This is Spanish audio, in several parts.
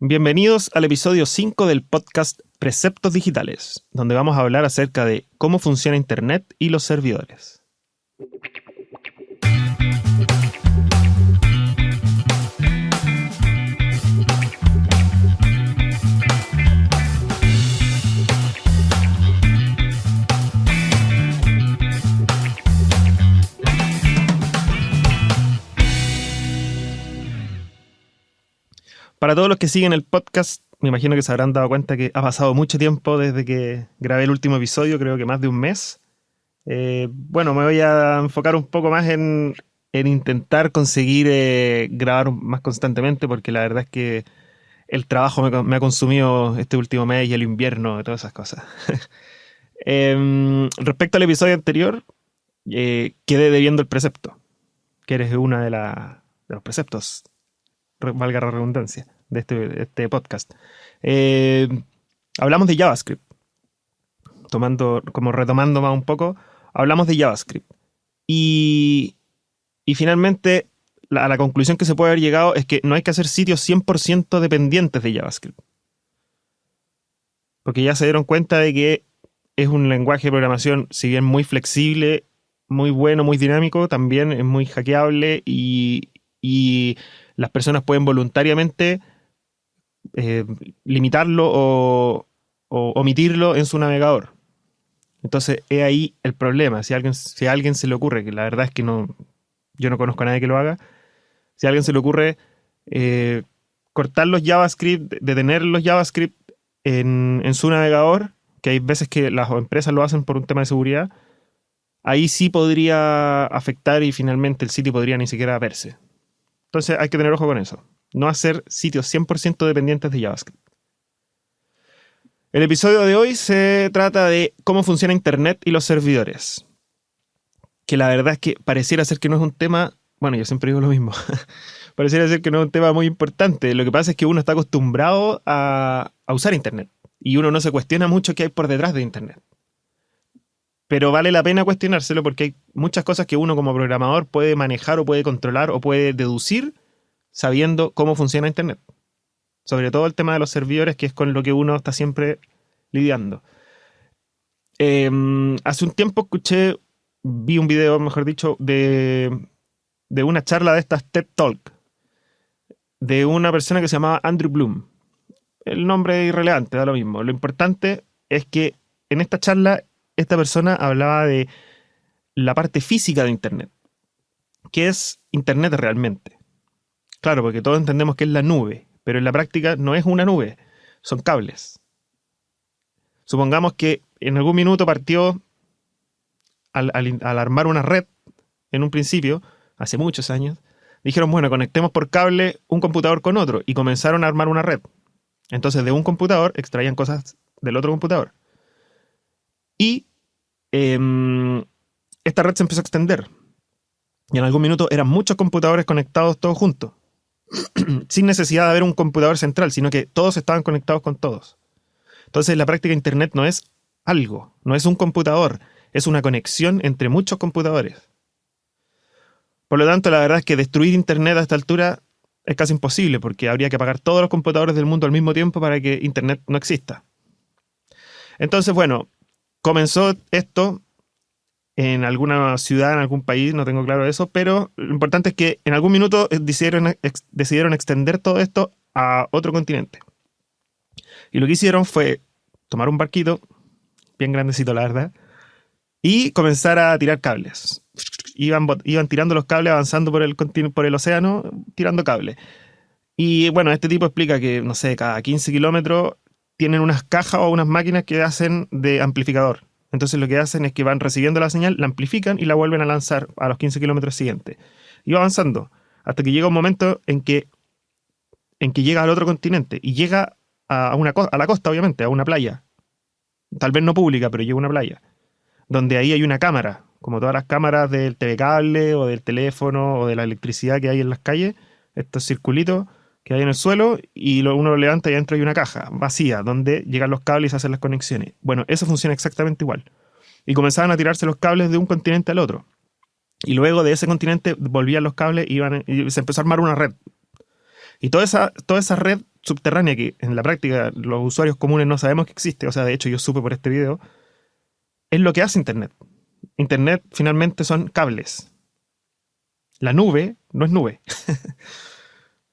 Bienvenidos al episodio 5 del podcast Preceptos Digitales, donde vamos a hablar acerca de cómo funciona Internet y los servidores. Para todos los que siguen el podcast, me imagino que se habrán dado cuenta que ha pasado mucho tiempo desde que grabé el último episodio, creo que más de un mes. Me voy a enfocar un poco más en intentar conseguir grabar más constantemente, porque la verdad es que el trabajo me ha consumido este último mes y el invierno y todas esas cosas. Respecto al episodio anterior, quedé debiendo el precepto, que eres una de los preceptos, valga la redundancia, de este podcast. Hablamos de JavaScript. Retomando más un poco, hablamos de JavaScript. Y finalmente, a la conclusión que se puede haber llegado es que no hay que hacer sitios 100% dependientes de JavaScript. Porque ya se dieron cuenta de que es un lenguaje de programación, si bien muy flexible, muy bueno, muy dinámico, también es muy hackeable y las personas pueden voluntariamente limitarlo o omitirlo en su navegador. Entonces, es ahí el problema. Si a alguien se le ocurre, que la verdad es que yo no conozco a nadie que lo haga, si a alguien se le ocurre cortar los JavaScript, detener los JavaScript en su navegador, que hay veces que las empresas lo hacen por un tema de seguridad, ahí sí podría afectar y finalmente el sitio podría ni siquiera verse. Entonces hay que tener ojo con eso. No hacer sitios 100% dependientes de JavaScript. El episodio de hoy se trata de cómo funciona Internet y los servidores. Que la verdad es que pareciera ser que no es un tema... Bueno, yo siempre digo lo mismo. Pareciera ser que no es un tema muy importante. Lo que pasa es que uno está acostumbrado a usar Internet. Y uno no se cuestiona mucho qué hay por detrás de Internet. Pero vale la pena cuestionárselo porque hay muchas cosas que uno como programador puede manejar o puede controlar o puede deducir sabiendo cómo funciona Internet. Sobre todo el tema de los servidores, que es con lo que uno está siempre lidiando. Hace un tiempo vi un video, mejor dicho, de una charla de estas TED Talk de una persona que se llamaba Andrew Bloom. El nombre es irrelevante, da lo mismo. Lo importante es que en esta charla esta persona hablaba de la parte física de Internet. ¿Qué es Internet realmente? Claro, porque todos entendemos que es la nube, pero en la práctica no es una nube, son cables. Supongamos que en algún minuto partió al armar una red, en un principio, hace muchos años, dijeron, bueno, conectemos por cable un computador con otro, y comenzaron a armar una red. Entonces de un computador extraían cosas del otro computador. Y esta red se empezó a extender. Y en algún minuto eran muchos computadores conectados todos juntos. Sin necesidad de haber un computador central, sino que todos estaban conectados con todos. Entonces, en la práctica, Internet no es algo, no es un computador, es una conexión entre muchos computadores. Por lo tanto, la verdad es que destruir Internet a esta altura es casi imposible, porque habría que apagar todos los computadores del mundo al mismo tiempo para que Internet no exista. Entonces, bueno, comenzó esto en alguna ciudad, en algún país, no tengo claro eso, pero lo importante es que en algún minuto decidieron extender todo esto a otro continente. Y lo que hicieron fue tomar un barquito, bien grandecito la verdad, y comenzar a tirar cables. Iban tirando los cables, avanzando por el océano, tirando cables. Y bueno, este tipo explica que, no sé, cada 15 kilómetros tienen unas cajas o unas máquinas que hacen de amplificador. Entonces lo que hacen es que van recibiendo la señal, la amplifican y la vuelven a lanzar a los 15 kilómetros siguientes. Y va avanzando hasta que llega un momento en que llega al otro continente y llega a la costa, obviamente, a una playa. Tal vez no pública, pero llega a una playa. Donde ahí hay una cámara, como todas las cámaras del TV cable o del teléfono o de la electricidad que hay en las calles, estos circulitos que hay en el suelo, y uno lo levanta y adentro hay una caja vacía donde llegan los cables y se hacen las conexiones. Bueno, eso funciona exactamente igual. Y comenzaban a tirarse los cables de un continente al otro. Y luego de ese continente volvían los cables y se empezó a armar una red. Y toda esa red subterránea que en la práctica los usuarios comunes no sabemos que existe, o sea, de hecho yo supe por este video, es lo que hace Internet. Internet finalmente son cables. La nube no es nube.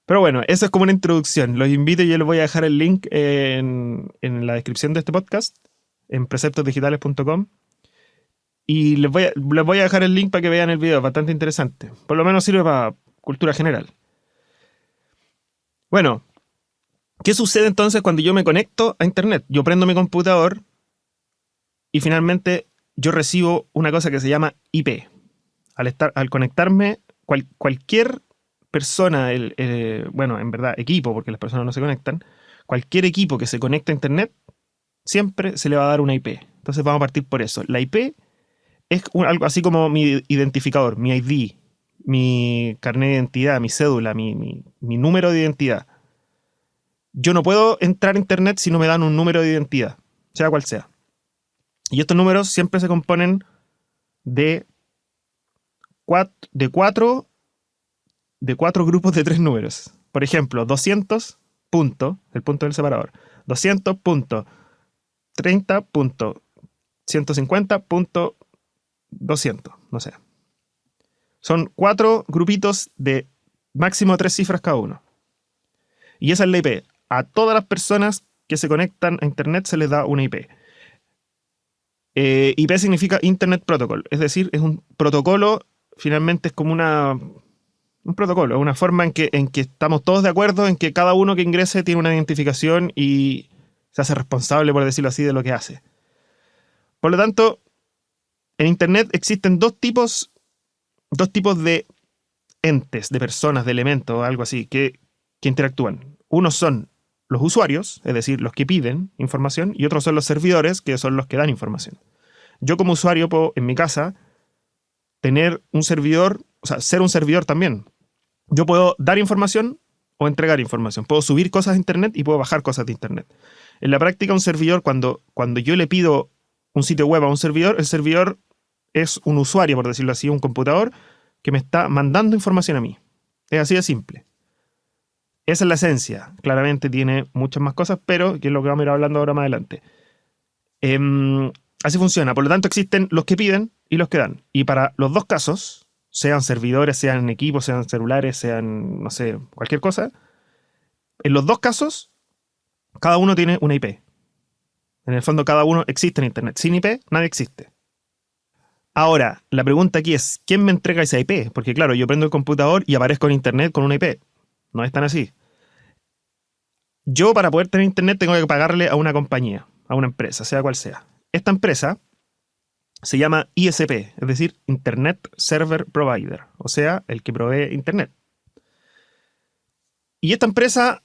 Pero bueno, eso es como una introducción. Los invito y yo les voy a dejar el link en la descripción de este podcast, en preceptosdigitales.com. Y les voy a dejar el link para que vean el video, es bastante interesante. Por lo menos sirve para cultura general. Bueno, ¿qué sucede entonces cuando yo me conecto a Internet? Yo prendo mi computador y finalmente yo recibo una cosa que se llama IP. Al conectarme, cualquier persona, bueno, en verdad, equipo, porque las personas no se conectan, cualquier equipo que se conecte a Internet, siempre se le va a dar una IP. Entonces vamos a partir por eso. La IP es algo así como mi identificador, mi ID, mi carnet de identidad, mi cédula, mi número de identidad. Yo no puedo entrar a Internet si no me dan un número de identidad, sea cual sea. Y estos números siempre se componen de cuatro grupos de 3 números. Por ejemplo, 200, punto, el punto del separador. 200, punto, 30, punto, 150, punto, 200, no sé. Son 4 grupitos de máximo 3 cifras cada uno. Y esa es la IP. A todas las personas que se conectan a Internet se les da una IP. IP significa Internet Protocol, es decir, es un protocolo, finalmente es como un protocolo, es una forma en que estamos todos de acuerdo en que cada uno que ingrese tiene una identificación y se hace responsable, por decirlo así, de lo que hace. Por lo tanto, en Internet existen dos tipos de entes, de personas, de elementos, algo así, que interactúan. Unos son los usuarios, es decir, los que piden información, y otros son los servidores, que son los que dan información. Yo como usuario puedo, en mi casa, tener un servidor, o sea, ser un servidor también. Yo puedo dar información o entregar información. Puedo subir cosas a Internet y puedo bajar cosas de Internet. En la práctica, un servidor, cuando yo le pido un sitio web a un servidor, el servidor es un usuario, por decirlo así, un computador que me está mandando información a mí. Es así de simple. Esa es la esencia. Claramente tiene muchas más cosas, pero que es lo que vamos a ir hablando ahora más adelante. Así funciona. Por lo tanto, existen los que piden y los que dan. Y para los dos casos, sean servidores, sean equipos, sean celulares, sean, no sé, cualquier cosa, en los dos casos, cada uno tiene una IP. En el fondo, cada uno existe en Internet. Sin IP, nadie existe. Ahora, la pregunta aquí es, ¿quién me entrega esa IP? Porque claro, yo prendo el computador y aparezco en Internet con una IP. No es tan así. Yo, para poder tener Internet, tengo que pagarle a una compañía, a una empresa, sea cual sea. Esta empresa se llama ISP, es decir, Internet Server Provider, o sea, el que provee Internet. Y esta empresa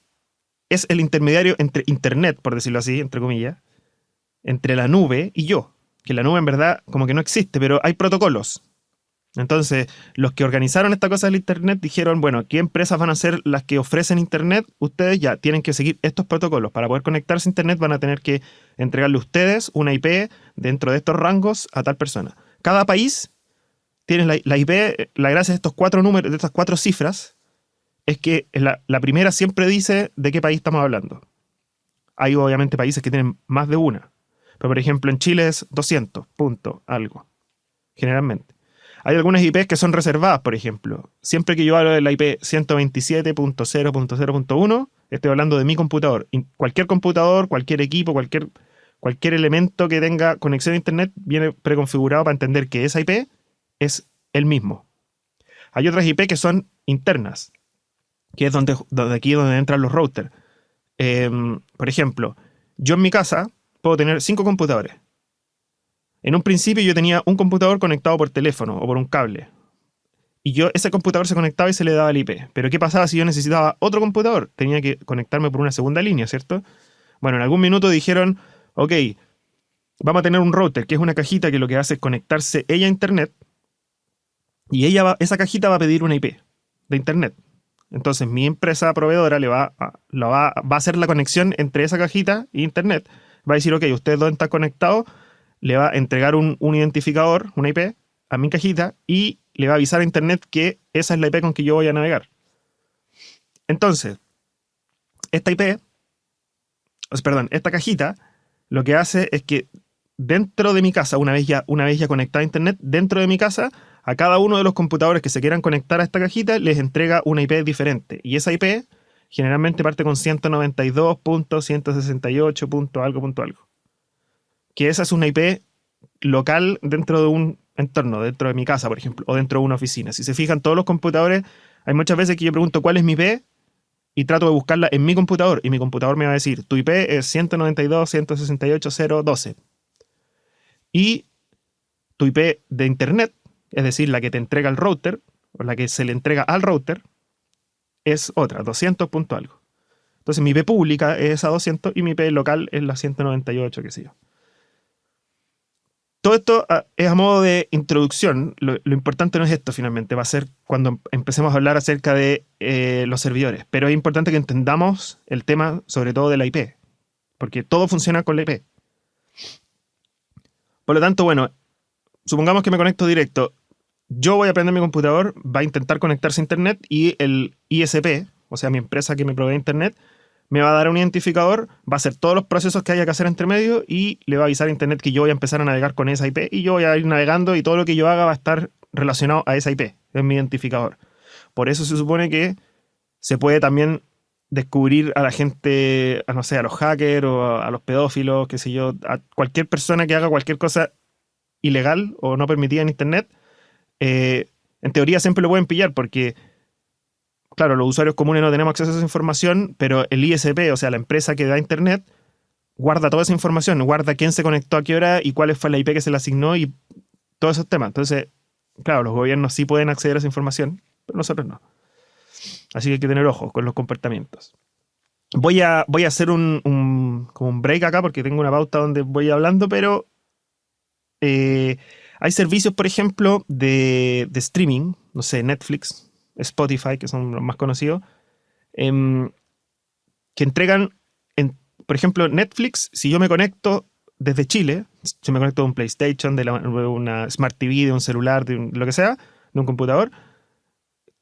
es el intermediario entre Internet, por decirlo así, entre comillas, entre la nube y yo. Que la nube en verdad como que no existe, pero hay protocolos. Entonces, los que organizaron esta cosa del Internet dijeron, bueno, ¿qué empresas van a ser las que ofrecen Internet? Ustedes ya tienen que seguir estos protocolos. Para poder conectarse a Internet van a tener que entregarle a ustedes una IP dentro de estos rangos a tal persona. Cada país tiene la IP, la gracia de estos 4 números, de estas 4 cifras, es que la primera siempre dice de qué país estamos hablando. Hay obviamente países que tienen más de una. Pero por ejemplo en Chile es 200, punto, algo. Generalmente. Hay algunas IPs que son reservadas, por ejemplo. Siempre que yo hablo de la IP 127.0.0.1, estoy hablando de mi computador. Cualquier computador, cualquier equipo, cualquier elemento que tenga conexión a Internet viene preconfigurado para entender que esa IP es el mismo. Hay otras IP que son internas, que es donde entran los routers. Por ejemplo, yo en mi casa puedo tener 5 computadores. En un principio yo tenía un computador conectado por teléfono o por un cable. Y ese computador se conectaba y se le daba el IP. Pero ¿qué pasaba si yo necesitaba otro computador? Tenía que conectarme por una segunda línea, ¿cierto? Bueno, en algún minuto dijeron, ok, vamos a tener un router, que es una cajita que lo que hace es conectarse ella a Internet. Y esa cajita va a pedir una IP de Internet. Entonces mi empresa proveedora va a hacer la conexión entre esa cajita e Internet. Va a decir, ok, ustedes dos están conectados, le va a entregar un identificador, una IP, a mi cajita y le va a avisar a Internet que esa es la IP con que yo voy a navegar. Entonces, esta IP, perdón, esta cajita, lo que hace es que dentro de mi casa, una vez ya conectada a internet, dentro de mi casa, a cada uno de los computadores que se quieran conectar a esta cajita, les entrega una IP diferente. Y esa IP generalmente parte con 192.168. Algo. Que esa es una IP local dentro de un entorno, dentro de mi casa, por ejemplo, o dentro de una oficina. Si se fijan, todos los computadores, hay muchas veces que yo pregunto cuál es mi IP y trato de buscarla en mi computador, y mi computador me va a decir, tu IP es 192.168.012. Y tu IP de internet, es decir, la que te entrega el router, o la que se le entrega al router, es otra, 200 punto algo. Entonces mi IP pública es esa 200 y mi IP local es la 198, qué sé yo. Todo esto es a modo de introducción. Lo importante no es esto finalmente, va a ser cuando empecemos a hablar acerca de los servidores. Pero es importante que entendamos el tema sobre todo de la IP, porque todo funciona con la IP. Por lo tanto, bueno, supongamos que me conecto directo. Yo voy a prender mi computador, va a intentar conectarse a internet y el ISP, o sea, mi empresa que me provee internet, me va a dar un identificador, va a hacer todos los procesos que haya que hacer entre medio y le va a avisar a internet que yo voy a empezar a navegar con esa IP y yo voy a ir navegando y todo lo que yo haga va a estar relacionado a esa IP, es mi identificador. Por eso se supone que se puede también descubrir a la gente, a no sé, a los hackers o a los pedófilos, qué sé yo, a cualquier persona que haga cualquier cosa ilegal o no permitida en internet. En teoría siempre lo pueden pillar porque, claro, los usuarios comunes no tenemos acceso a esa información, pero el ISP, o sea, la empresa que da internet, guarda toda esa información, guarda quién se conectó a qué hora y cuál fue la IP que se le asignó y todos esos temas. Entonces, claro, los gobiernos sí pueden acceder a esa información, pero nosotros no. Así que hay que tener ojo con los comportamientos. Voy a hacer como un break acá porque tengo una pauta donde voy hablando, pero hay servicios, por ejemplo, de streaming, no sé, Netflix, Spotify, que son los más conocidos, que entregan, por ejemplo, Netflix, si yo me conecto desde Chile, si me conecto de un PlayStation, de una Smart TV, de un celular, de lo que sea, de un computador,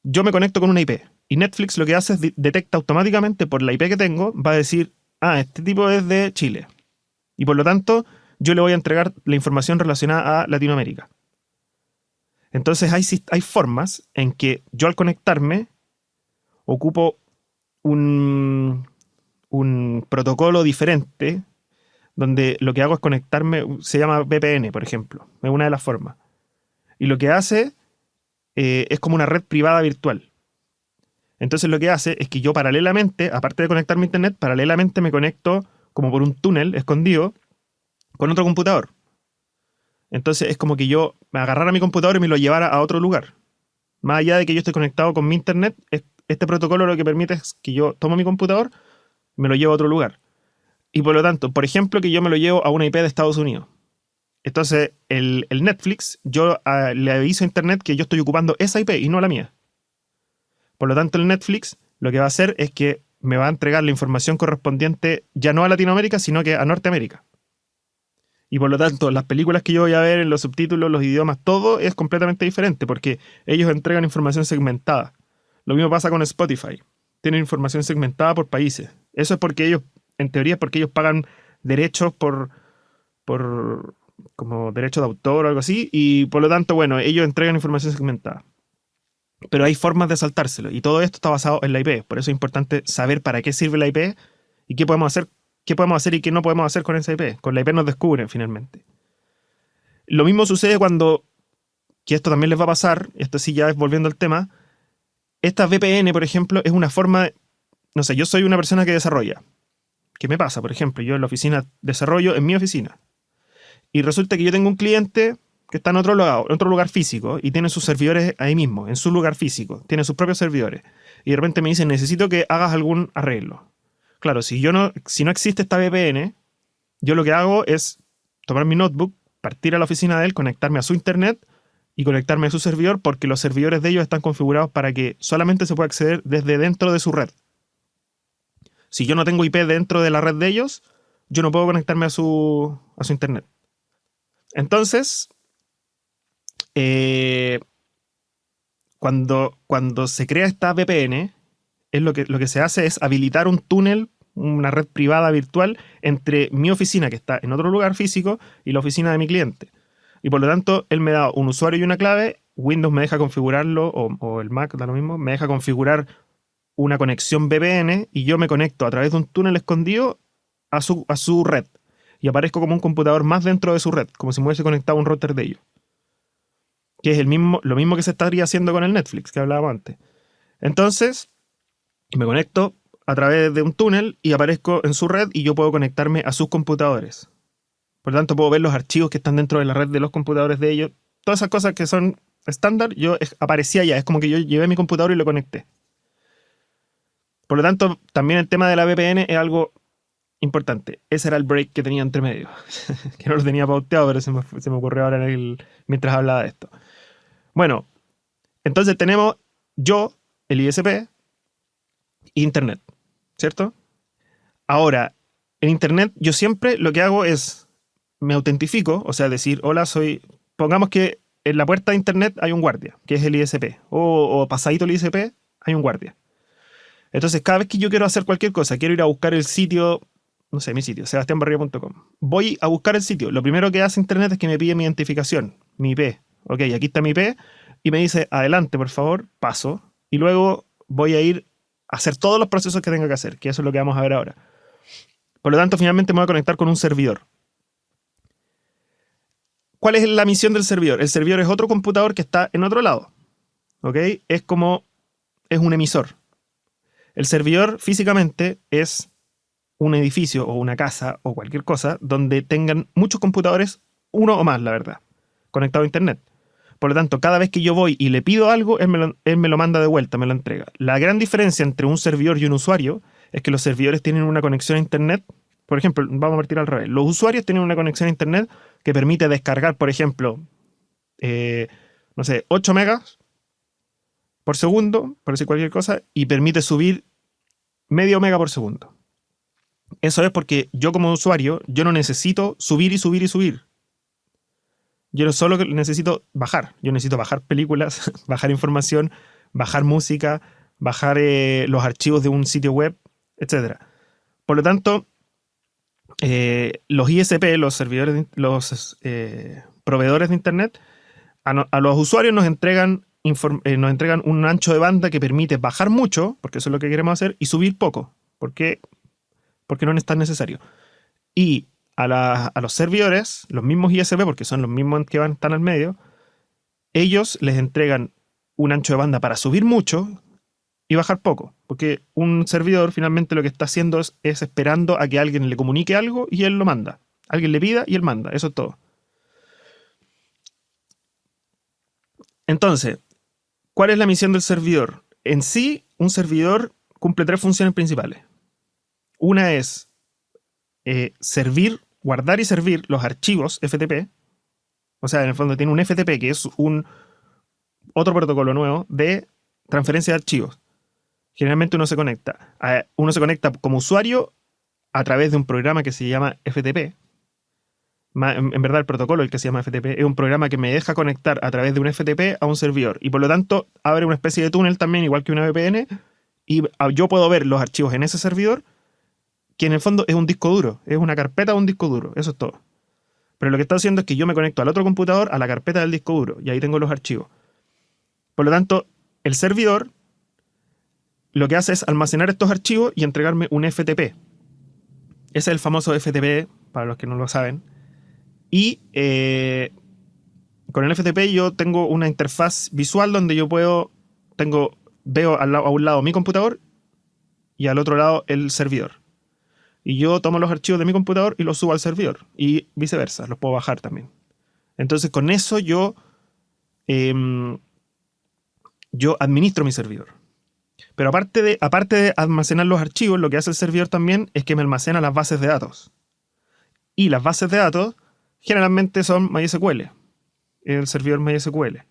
yo me conecto con una IP. Y Netflix lo que hace es detecta automáticamente por la IP que tengo, va a decir, este tipo es de Chile. Y por lo tanto, yo le voy a entregar la información relacionada a Latinoamérica. Entonces hay formas en que yo al conectarme ocupo un protocolo diferente donde lo que hago es conectarme, se llama VPN, por ejemplo, es una de las formas. Y lo que hace es como una red privada virtual. Entonces lo que hace es que yo paralelamente, aparte de conectarme a internet, paralelamente me conecto como por un túnel escondido con otro computador. Entonces es como que yo me agarrara mi computador y me lo llevara a otro lugar. Más allá de que yo esté conectado con mi internet, este protocolo lo que permite es que yo tomo mi computador y me lo llevo a otro lugar. Y por lo tanto, por ejemplo, que yo me lo llevo a una IP de Estados Unidos. Entonces, el Netflix, yo le aviso a internet que yo estoy ocupando esa IP y no la mía. Por lo tanto, el Netflix lo que va a hacer es que me va a entregar la información correspondiente ya no a Latinoamérica, sino que a Norteamérica. Y por lo tanto, las películas que yo voy a ver en los subtítulos, los idiomas, todo es completamente diferente porque ellos entregan información segmentada. Lo mismo pasa con Spotify. Tienen información segmentada por países. Eso es porque ellos, en teoría, es porque ellos pagan derechos por como derecho de autor o algo así, y por lo tanto, bueno, ellos entregan información segmentada. Pero hay formas de saltárselo, y todo esto está basado en la IP. Por eso es importante saber para qué sirve la IP y qué podemos hacer y qué no podemos hacer con esa IP. Con la IP nos descubren finalmente. Lo mismo sucede cuando, que esto también les va a pasar, esto sí ya es volviendo al tema, esta VPN, por ejemplo, es una forma, no sé, yo soy una persona que desarrolla. ¿Qué me pasa? Por ejemplo, yo en la oficina desarrollo en mi oficina. Y resulta que yo tengo un cliente que está en otro lugar físico y tiene sus servidores ahí mismo, en su lugar físico. Tiene sus propios servidores. Y de repente me dicen, necesito que hagas algún arreglo. Claro, si no existe esta VPN, yo lo que hago es tomar mi notebook, partir a la oficina de él, conectarme a su internet y conectarme a su servidor porque los servidores de ellos están configurados para que solamente se pueda acceder desde dentro de su red. Si yo no tengo IP dentro de la red de ellos, yo no puedo conectarme a su internet. Entonces, cuando se crea esta VPN, es lo que se hace es habilitar un túnel, una red privada virtual entre mi oficina, que está en otro lugar físico, y la oficina de mi cliente. Y por lo tanto, él me da un usuario y una clave, Windows me deja configurarlo, o el Mac, da lo mismo, me deja configurar una conexión VPN y yo me conecto a través de un túnel escondido a su red. Y aparezco como un computador más dentro de su red, como si me hubiese conectado a un router de ellos. Que es lo mismo que se estaría haciendo con el Netflix que hablábamos antes. Entonces, me conecto a través de un túnel y aparezco en su red y yo puedo conectarme a sus computadores. Por lo tanto, puedo ver los archivos que están dentro de la red de los computadores de ellos. Todas esas cosas que son estándar, yo aparecía ya. Es como que yo llevé mi computador y lo conecté. Por lo tanto, también el tema de la VPN es algo importante. Ese era el break que tenía entre medio. Que no lo tenía pauteado, pero se me ocurrió ahora mientras hablaba de esto. Bueno, entonces tenemos yo, el ISP, Internet, ¿cierto? Ahora, en Internet yo siempre lo que hago es me autentifico, o sea, decir, hola, pongamos que en la puerta de Internet hay un guardia, que es el ISP, o pasadito el ISP, hay un guardia. Entonces, cada vez que yo quiero hacer cualquier cosa, quiero ir a buscar el sitio, no sé, mi sitio, sebastianbarriga.com. Voy a buscar el sitio. Lo primero que hace Internet es que me pide mi identificación, mi IP. Ok, aquí está mi IP, y me dice, adelante, por favor, paso, y luego voy a ir a hacer todos los procesos que tenga que hacer, que eso es lo que vamos a ver ahora. Por lo tanto, finalmente me voy a conectar con un servidor. ¿Cuál es la misión del servidor? El servidor es otro computador que está en otro lado. ¿Ok? Es un emisor. El servidor físicamente es un edificio o una casa o cualquier cosa donde tengan muchos computadores, uno o más, la verdad, conectado a Internet. Por lo tanto, cada vez que yo voy y le pido algo, él me lo manda de vuelta, me lo entrega. La gran diferencia entre un servidor y un usuario es que los servidores tienen una conexión a Internet. Por ejemplo, vamos a partir al revés. Los usuarios tienen una conexión a Internet que permite descargar, por ejemplo, no sé, 8 megas por segundo, por decir cualquier cosa, y permite subir medio mega por segundo. Eso es porque yo como usuario, yo no necesito subir y subir y subir. Yo solo necesito bajar. Yo necesito bajar películas, bajar información, bajar música, bajar los archivos de un sitio web, etc. Por lo tanto, los ISP, los servidores, los proveedores de Internet, a los usuarios nos entregan un ancho de banda que permite bajar mucho, porque eso es lo que queremos hacer, y subir poco, porque no es tan necesario. Y a los servidores, los mismos ISP, porque son los mismos que están al medio, ellos les entregan un ancho de banda para subir mucho y bajar poco. Porque un servidor finalmente lo que está haciendo es esperando a que alguien le comunique algo y él lo manda. Alguien le pida y él manda. Eso es todo. Entonces, ¿cuál es la misión del servidor? En sí, un servidor cumple 3 funciones principales. Una es guardar y servir los archivos FTP. O sea, en el fondo tiene un FTP, que es otro protocolo nuevo de transferencia de archivos. Generalmente uno se conecta como usuario a través de un programa que se llama FTP. En verdad, el protocolo, el que se llama FTP, es un programa que me deja conectar a través de un FTP a un servidor. Y por lo tanto, abre una especie de túnel también, igual que una VPN. Y yo puedo ver los archivos en ese servidor, que en el fondo es un disco duro. Es una carpeta de un disco duro. Eso es todo. Pero lo que está haciendo es que yo me conecto al otro computador, a la carpeta del disco duro. Y ahí tengo los archivos. Por lo tanto, el servidor lo que hace es almacenar estos archivos y entregarme un FTP. Ese es el famoso FTP, para los que no lo saben. Y con el FTP yo tengo una interfaz visual donde yo veo a un lado mi computador y al otro lado el servidor. Y yo tomo los archivos de mi computador y los subo al servidor. Y viceversa, los puedo bajar también. Entonces con eso yo administro mi servidor. Pero aparte de almacenar los archivos, lo que hace el servidor también es que me almacena las bases de datos. Y las bases de datos generalmente son MySQL. El servidor MySQL.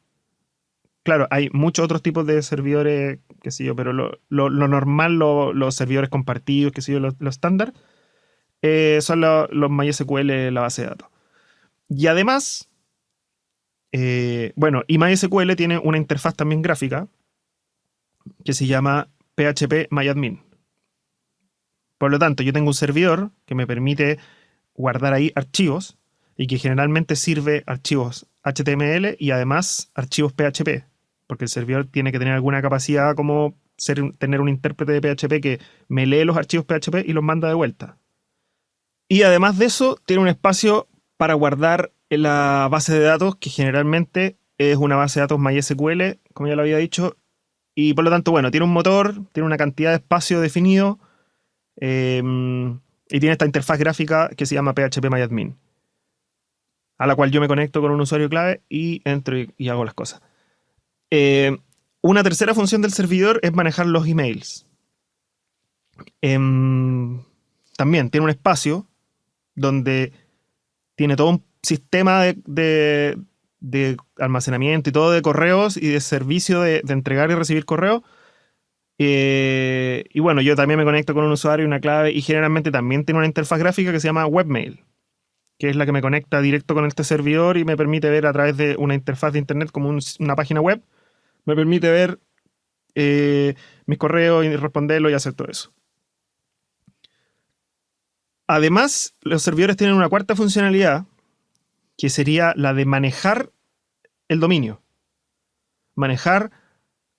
Claro, hay muchos otros tipos de servidores, qué sé yo, pero lo normal, los servidores compartidos, qué sé yo, los estándar, son los MySQL, la base de datos. Y además, y MySQL tiene una interfaz también gráfica que se llama phpMyAdmin. Por lo tanto, yo tengo un servidor que me permite guardar ahí archivos y que generalmente sirve archivos HTML y además archivos PHP, porque el servidor tiene que tener alguna capacidad como tener un intérprete de PHP que me lee los archivos PHP y los manda de vuelta. Y además de eso, tiene un espacio para guardar en la base de datos, que generalmente es una base de datos MySQL, como ya lo había dicho, y por lo tanto, bueno, tiene un motor, tiene una cantidad de espacio definido, y tiene esta interfaz gráfica que se llama phpMyAdmin, a la cual yo me conecto con un usuario clave y entro y hago las cosas. Una tercera función del servidor es manejar los emails. También tiene un espacio donde tiene todo un sistema de almacenamiento y todo de correos y de servicio de entregar y recibir correos. Y bueno, yo también me conecto con un usuario y una clave, y generalmente también tiene una interfaz gráfica que se llama Webmail, que es la que me conecta directo con este servidor y me permite ver a través de una interfaz de internet como una página web, me permite ver mis correos y responderlos y hacer todo eso. Además, los servidores tienen una cuarta funcionalidad, que sería la de manejar el dominio. Manejar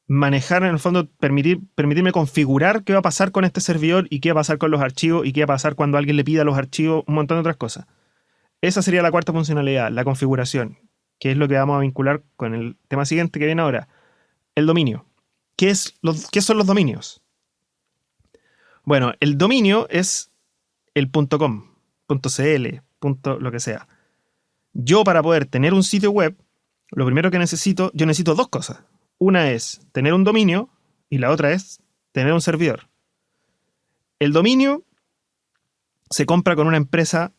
en el fondo, permitirme configurar qué va a pasar con este servidor y qué va a pasar con los archivos y qué va a pasar cuando alguien le pida los archivos, un montón de otras cosas. Esa sería la cuarta funcionalidad, la configuración, que es lo que vamos a vincular con el tema siguiente que viene ahora, el dominio. ¿Qué son los dominios? Bueno, el dominio es el .com, .cl, lo que sea. Yo, para poder tener un sitio web, lo primero que necesito dos cosas. Una es tener un dominio y la otra es tener un servidor. El dominio se compra con una empresa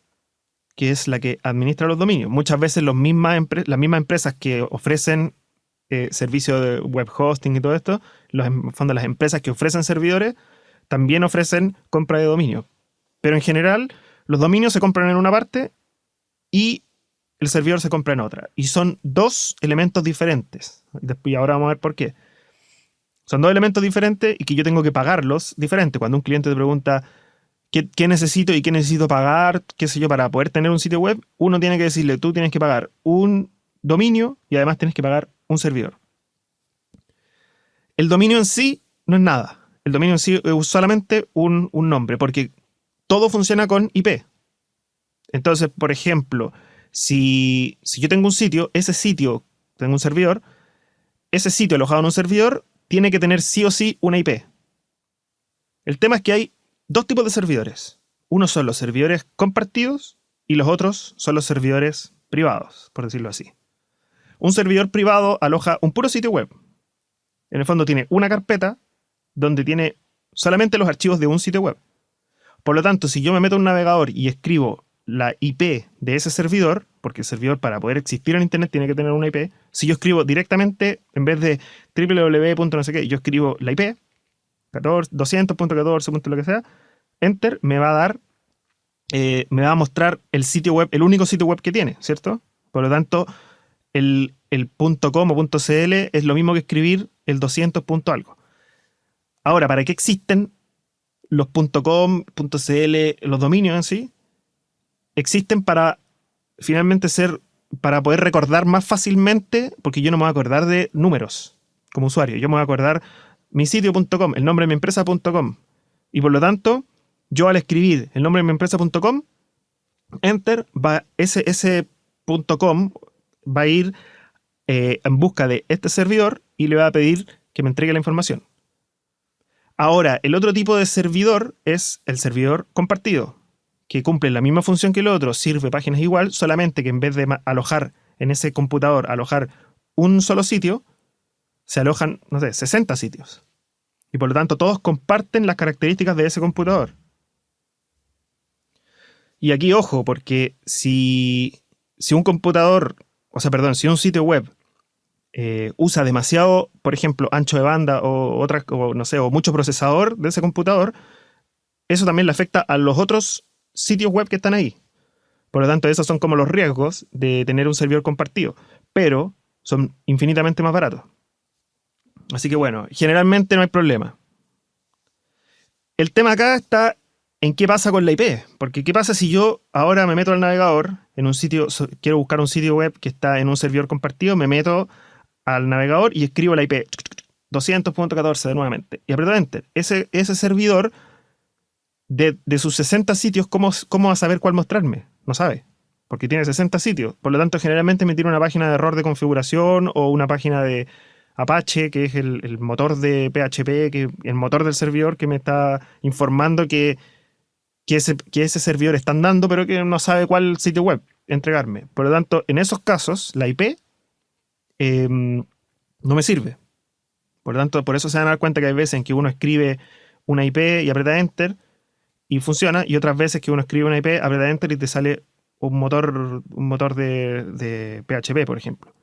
que es la que administra los dominios. Muchas veces las mismas empresas que ofrecen servicios de web hosting y todo esto, en fondo las empresas que ofrecen servidores también ofrecen compra de dominio. Pero en general, los dominios se compran en una parte y el servidor se compra en otra. Y son dos elementos diferentes. Y ahora vamos a ver por qué. Son dos elementos diferentes y que yo tengo que pagarlos diferente. Cuando un cliente te pregunta qué necesito y qué necesito pagar, qué sé yo, para poder tener un sitio web, uno tiene que decirle, tú tienes que pagar un dominio y además tienes que pagar un servidor. El dominio en sí no es nada. El dominio en sí es solamente un nombre, porque todo funciona con IP. Entonces, por ejemplo, si yo tengo un sitio, tengo un servidor, ese sitio alojado en un servidor tiene que tener sí o sí una IP. El tema es que hay dos tipos de servidores. Uno son los servidores compartidos y los otros son los servidores privados, por decirlo así. Un servidor privado aloja un puro sitio web. En el fondo tiene una carpeta donde tiene solamente los archivos de un sitio web. Por lo tanto, si yo me meto en un navegador y escribo la IP de ese servidor, porque el servidor, para poder existir en Internet, tiene que tener una IP, si yo escribo directamente, en vez de www. No sé qué, yo escribo la IP, 200.14. Lo que sea, enter, me va a mostrar el sitio web, el único sitio web que tiene, ¿cierto? Por lo tanto, el .com o .cl es lo mismo que escribir el 200. Algo. Ahora, ¿para qué existen los .com, .cl, los dominios en sí? Existen para finalmente para poder recordar más fácilmente, porque yo no me voy a acordar de números como usuario. Yo me voy a acordar mi sitio.com, el nombre de mi empresa.com. Y por lo tanto, yo al escribir el nombre de mi empresa.com, enter, ese .com va a ir en busca de este servidor y le va a pedir que me entregue la información. Ahora, el otro tipo de servidor es el servidor compartido, que cumple la misma función que el otro, sirve páginas igual, solamente que en vez de alojar en ese computador, alojar un solo sitio, se alojan, 60 sitios. Y por lo tanto, todos comparten las características de ese computador. Y aquí, ojo, porque si un sitio web usa demasiado, por ejemplo, ancho de banda o mucho procesador de ese computador, eso también le afecta a los otros sitios web que están ahí. Por lo tanto, esos son como los riesgos de tener un servidor compartido, pero son infinitamente más baratos. Así que bueno, generalmente no hay problema. El tema acá está en qué pasa con la IP. Porque qué pasa si yo ahora me meto al navegador en un sitio, quiero buscar un sitio web que está en un servidor compartido, me meto al navegador y escribo la IP 200.14 de nuevamente y aprieto Enter. Ese servidor de sus 60 sitios, ¿cómo va a saber cuál mostrarme? No sabe, porque tiene 60 sitios. Por lo tanto, generalmente me tira una página de error de configuración o una página de Apache, que es el motor de PHP, que el motor del servidor que me está informando que ese servidor está andando, pero que no sabe cuál sitio web entregarme. Por lo tanto, en esos casos, la IP no me sirve. Por lo tanto, por eso se van a dar cuenta que hay veces en que uno escribe una IP y aprieta Enter y funciona, y otras veces que uno escribe una IP, aprieta Enter y te sale un motor de PHP, por ejemplo.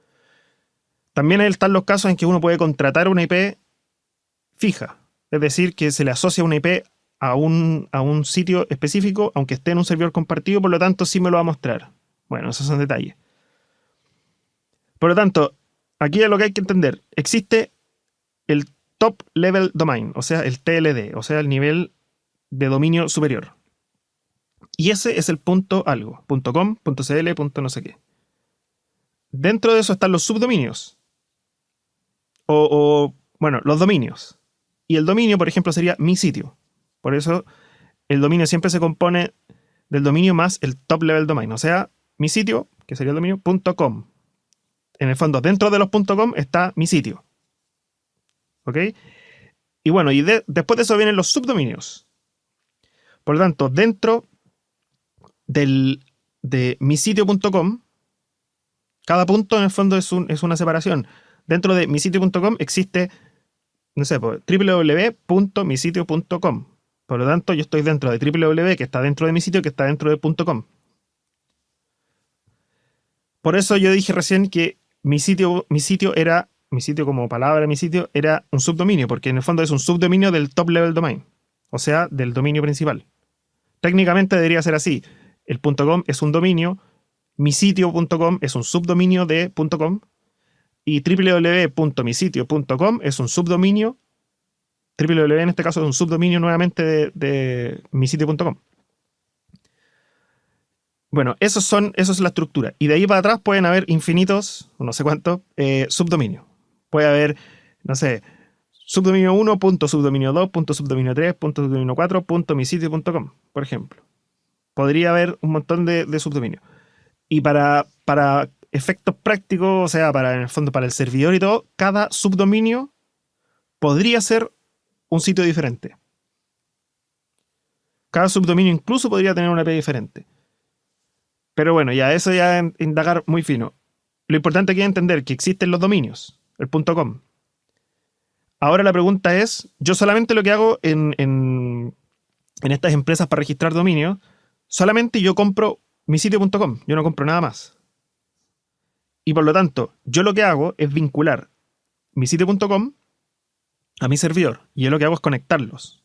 También están los casos en que uno puede contratar una IP fija, es decir, que se le asocia una IP a un sitio específico, aunque esté en un servidor compartido, por lo tanto sí me lo va a mostrar. Bueno, esos son detalles. Por lo tanto, aquí es lo que hay que entender. Existe el Top Level Domain, o sea, el TLD, o sea, el nivel de dominio superior. Y ese es el punto algo, .com, .cl, no sé qué. Dentro de eso están los subdominios. Bueno, los dominios. Y el dominio, por ejemplo, sería mi sitio. Por eso el dominio siempre se compone del dominio más el top level domain. O sea, mi sitio, que sería el dominio, .com. En el fondo, dentro de los .com está mi sitio. ¿Ok? Y bueno, y después de eso vienen los subdominios. Por lo tanto, dentro de misitio.com, cada punto en el fondo es una separación. Dentro de misitio.com existe, no sé, www.misitio.com. Por lo tanto, yo estoy dentro de www, que está dentro de mi sitio, que está dentro de .com. Por eso yo dije recién que mi sitio como palabra, mi sitio, era un subdominio, porque en el fondo es un subdominio del top level domain, o sea, del dominio principal. Técnicamente debería ser así. El .com es un dominio, misitio.com es un subdominio de .com y www.misitio.com es un subdominio. www en este caso es un subdominio nuevamente de misitio.com. Bueno, eso es la estructura. Y de ahí para atrás pueden haber infinitos, no sé cuántos, subdominios. Puede haber, no sé, subdominio 1, subdominio 2, subdominio 3, subdominio 4, misitio.com, por ejemplo. Podría haber un montón de subdominios. Y para efectos prácticos, o sea, en el fondo para el servidor y todo, cada subdominio podría ser un sitio diferente. Cada subdominio incluso podría tener una IP diferente. Pero bueno, eso ya es indagar muy fino. Lo importante aquí es entender que existen los dominios, el .com. Ahora la pregunta es, yo solamente lo que hago en estas empresas para registrar dominios, solamente yo compro misitio.com, yo no compro nada más. Y por lo tanto, yo lo que hago es vincular misitio.com a mi servidor. Y yo lo que hago es conectarlos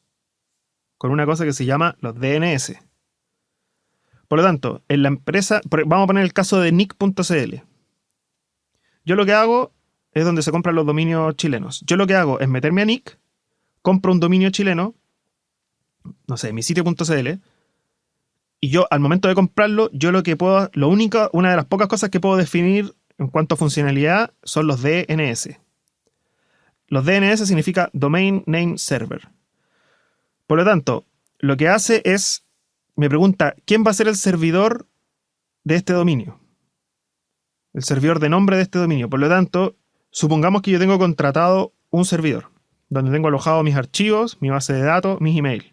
con una cosa que se llama los DNS. Por lo tanto, en la empresa, vamos a poner el caso de nick.cl. Yo lo que hago es donde se compran los dominios chilenos. Yo lo que hago es meterme a nick, compro un dominio chileno, no sé, misitio.cl, y yo al momento de comprarlo, yo lo que puedo, una de las pocas cosas que puedo definir en cuanto a funcionalidad son los DNS. Los DNS significa Domain Name Server. Por lo tanto, lo que hace es, me pregunta, ¿quién va a ser el servidor de este dominio? El servidor de nombre de este dominio. Por lo tanto, supongamos que yo tengo contratado un servidor donde tengo alojado mis archivos, mi base de datos, mis emails.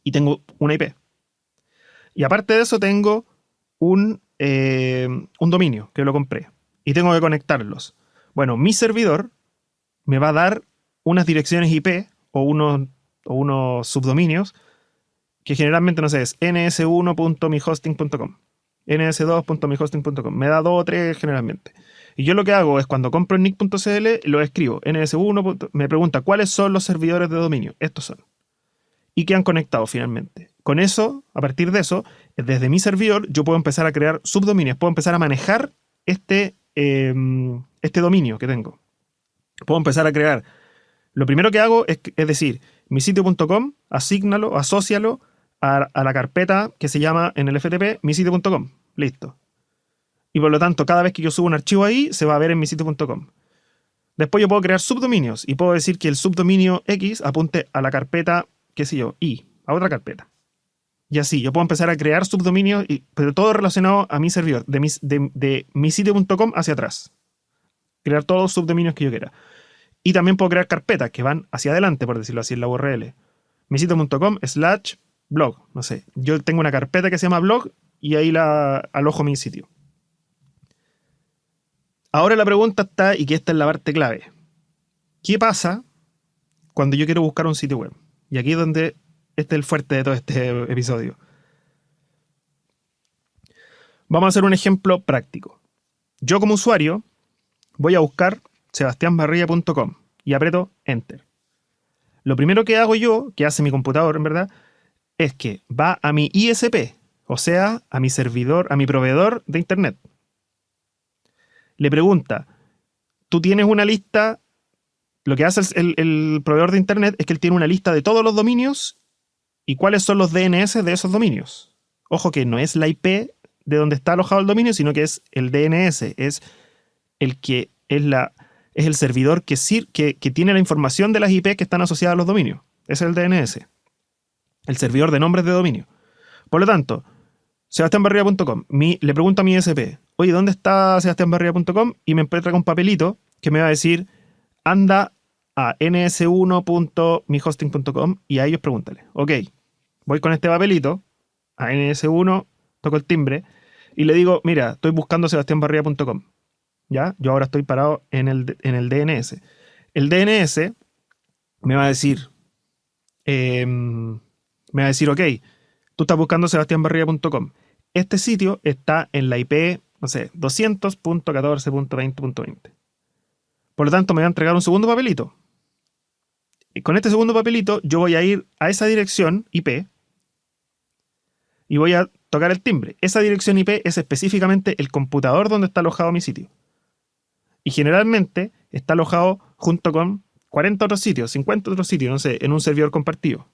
Y tengo una IP. Y aparte de eso tengo un dominio que lo compré. Y tengo que conectarlos. Bueno, mi servidor me va a dar unas direcciones IP o unos subdominios que generalmente, no sé, es ns1.mihosting.com, ns2.mihosting.com. Me da 2 o 3 generalmente. Y yo lo que hago es cuando compro en nick.cl, lo escribo ns1. Me pregunta cuáles son los servidores de dominio. Estos son. Y quedan conectados finalmente. Con eso, a partir de eso, desde mi servidor, yo puedo empezar a crear subdominios. Puedo empezar a manejar este dominio que tengo. Puedo empezar a crear Lo primero que hago es decir, misitio.com, asígnalo, asócialo a la carpeta que se llama en el FTP misitio.com. Listo. Y por lo tanto, cada vez que yo subo un archivo ahí, se va a ver en misitio.com. Después yo puedo crear subdominios y puedo decir que el subdominio X apunte a la carpeta, qué sé yo, Y, a otra carpeta. Y así, yo puedo empezar a crear subdominios, pero todo relacionado a mi servidor, de misitio.com hacia atrás. Crear todos los subdominios que yo quiera. Y también puedo crear carpetas que van hacia adelante, por decirlo así, en la URL. misitio.com/blog. No sé, yo tengo una carpeta que se llama blog y ahí la alojo mi sitio. Ahora la pregunta está, y que esta es la parte clave. ¿Qué pasa cuando yo quiero buscar un sitio web? Y aquí es donde este es el fuerte de todo este episodio. Vamos a hacer un ejemplo práctico. Yo como usuario voy a buscar sebastianbarrilla.com y aprieto Enter. Lo primero que hago yo, que hace mi computador en verdad, es que va a mi ISP, o sea, a mi servidor, a mi proveedor de internet. Le pregunta, ¿tú tienes una lista? Lo que hace el proveedor de internet es que él tiene una lista de todos los dominios y cuáles son los DNS de esos dominios. Ojo que no es la IP de donde está alojado el dominio, sino que es el DNS, es el que es el servidor que tiene la información de las IP que están asociadas a los dominios. Ese es el DNS, el servidor de nombres de dominio. Por lo tanto, sebastianbarrilla.com, le pregunto a mi ISP, oye, ¿dónde está sebastianbarrilla.com? Y me entrega un papelito que me va a decir, anda a ns1.mihosting.com y a ellos pregúntale. Ok, voy con este papelito a ns1, toco el timbre y le digo, mira, estoy buscando sebastianbarrilla.com. ¿Ya? Yo ahora estoy parado en el DNS. El DNS me va a decir, ok, tú estás buscando sebastianbarrilla.com. Este sitio está en la IP, no sé, 200.14.20.20. Por lo tanto, me va a entregar un segundo papelito. Y con este segundo papelito, yo voy a ir a esa dirección IP y voy a tocar el timbre. Esa dirección IP es específicamente el computador donde está alojado mi sitio. Y generalmente está alojado junto con 40 otros sitios, 50 otros sitios, no sé, en un servidor compartido.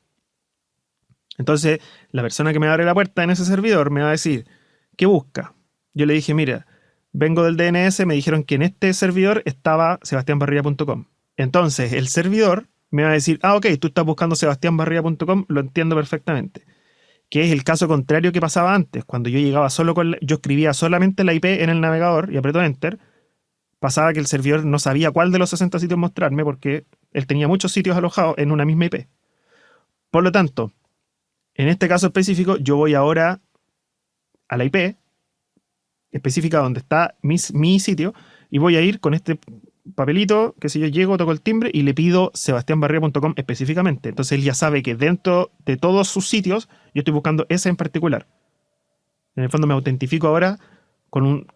Entonces, la persona que me abre la puerta en ese servidor me va a decir, ¿qué busca? Yo le dije, mira, vengo del DNS, me dijeron que en este servidor estaba sebastianbarrilla.com. Entonces, el servidor me va a decir, ok, tú estás buscando sebastianbarrilla.com, lo entiendo perfectamente. Que es el caso contrario que pasaba antes, cuando yo llegaba yo escribía solamente la IP en el navegador y aprieto Enter, pasaba que el servidor no sabía cuál de los 60 sitios mostrarme porque él tenía muchos sitios alojados en una misma IP. Por lo tanto, en este caso específico, yo voy ahora a la IP específica donde está mi sitio y voy a ir con este papelito, que si yo llego, toco el timbre y le pido sebastianbarrilla.com específicamente. Entonces él ya sabe que dentro de todos sus sitios yo estoy buscando ese en particular. En el fondo me autentifico ahora con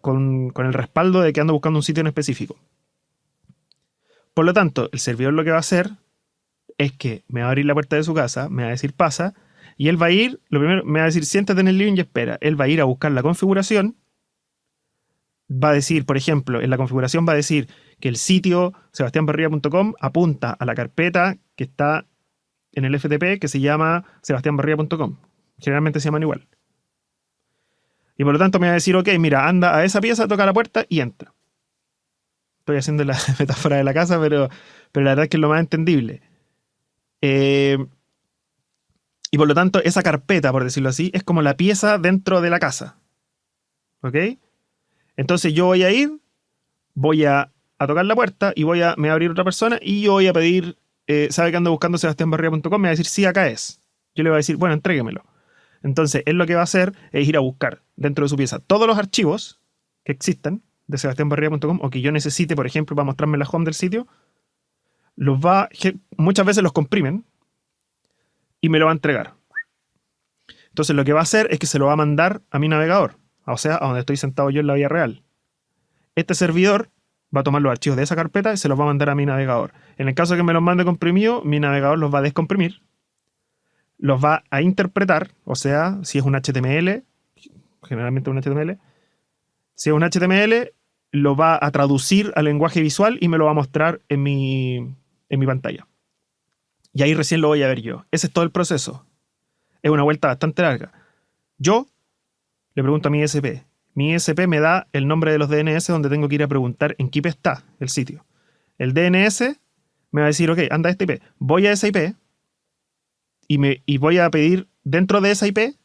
el respaldo de que ando buscando un sitio en específico. Por lo tanto, el servidor lo que va a hacer es que me va a abrir la puerta de su casa, me va a decir pasa, y él va a ir, lo primero, me va a decir siéntate en el living y espera. Él va a ir a buscar la configuración, va a decir, por ejemplo, en la configuración va a decir que el sitio sebastianbarrilla.com apunta a la carpeta que está en el FTP que se llama sebastianbarrilla.com. Generalmente se llaman igual. Y por lo tanto me va a decir, ok, mira, anda a esa pieza, toca la puerta y entra. Estoy haciendo la metáfora de la casa, pero la verdad es que es lo más entendible. Y por lo tanto, esa carpeta, por decirlo así, es como la pieza dentro de la casa. ¿Ok? Entonces yo voy a ir, voy a tocar la puerta y me va a abrir otra persona y yo voy a pedir, ¿sabe que ando buscando sebastianbarrilla.com? Me va a decir, sí, acá es. Yo le voy a decir, bueno, entréguemelo. Entonces, él lo que va a hacer es ir a buscar dentro de su pieza todos los archivos que existan de sebastianbarrilla.com o que yo necesite, por ejemplo, para mostrarme la home del sitio. Muchas veces los comprimen y me lo va a entregar. Entonces, lo que va a hacer es que se lo va a mandar a mi navegador, o sea, a donde estoy sentado yo en la vida real. Este servidor va a tomar los archivos de esa carpeta y se los va a mandar a mi navegador. En el caso de que me los mande comprimido, mi navegador los va a descomprimir, los va a interpretar, o sea, si es un HTML, generalmente un HTML, si es un HTML, lo va a traducir al lenguaje visual y me lo va a mostrar en mi pantalla. Y ahí recién lo voy a ver yo. Ese es todo el proceso. Es una vuelta bastante larga. Yo le pregunto a mi ISP. Mi ISP me da el nombre de los DNS donde tengo que ir a preguntar en qué IP está el sitio. El DNS me va a decir, ok, anda a esta IP. Voy a esa IP y voy a pedir, dentro de esa IP,